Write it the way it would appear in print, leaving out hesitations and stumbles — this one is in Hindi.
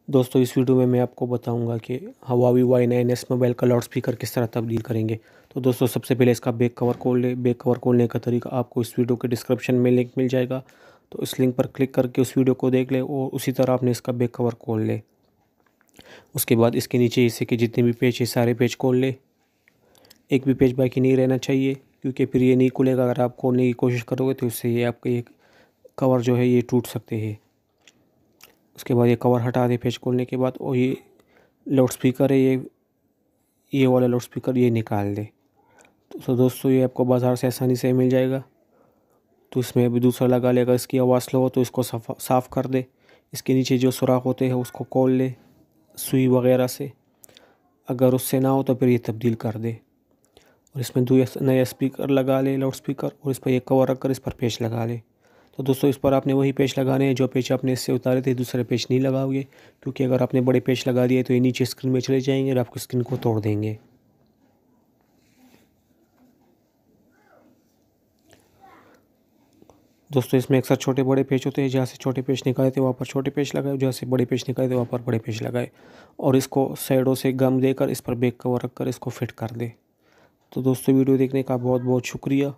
दोस्तों इस वीडियो में मैं आपको बताऊंगा कि Huawei Y9s मोबाइल का लाउड स्पीकर किस तरह तब्दील करेंगे। तो दोस्तों सबसे पहले इसका बैक कवर खोल ले। बैक कवर खोलने का तरीका आपको इस वीडियो के डिस्क्रिप्शन में लिंक मिल जाएगा, तो इस लिंक पर क्लिक करके उस वीडियो को देख ले और उसी तरह आपने इसका बैक कवर खोल ले। उसके बाद इसके नीचे हिस्से के जितने भी पेज है सारे पेज खोल ले। एक भी पेज बाकी नहीं रहना चाहिए, क्योंकि फिर ये नहीं खुलेगा। अगर आप खोलने की कोशिश करोगे तो इससे ये आपके एक कवर जो है ये टूट सकते हैं। उसके बाद ये कवर हटा दे पेज खोलने के बाद, और ये लाउड स्पीकर है, ये वाला लाउड स्पीकर ये निकाल दे। तो दोस्तों ये आपको बाज़ार से आसानी से मिल जाएगा। तो इसमें अभी दूसरा लगा ले। अगर इसकी आवाज़ स्लो हो तो इसको साफ़ कर दे। इसके नीचे जो सुराख होते हैं उसको खोल ले सुई वगैरह से। अगर उससे ना हो तो फिर ये तब्दील कर दे और इसमें नया स्पीकर लगा ले, लाउड स्पीकर, और इस पर एक कवर रख कर इस पर पेच लगा ले। तो दोस्तों इस पर आपने वही पेच लगाने हैं जो पेच आपने इससे उतारे थे, दूसरे पेच नहीं लगाओगे, क्योंकि अगर आपने बड़े पेच लगा दिए तो ये नीचे स्क्रीन में चले जाएंगे और आपकी स्क्रीन को तोड़ देंगे। दोस्तों इसमें अक्सर छोटे बड़े पेच होते हैं। जहाँ से छोटे पेच निकाले थे वहाँ पर छोटे पेच लगाए, जहाँ से बड़े पेच निकाले थे वहाँ पर बड़े पेच लगाए, और इसको साइडों से गम देकर इस पर बैक कवर रख कर इसको फिट कर दे। तो दोस्तों वीडियो देखने का बहुत बहुत शुक्रिया।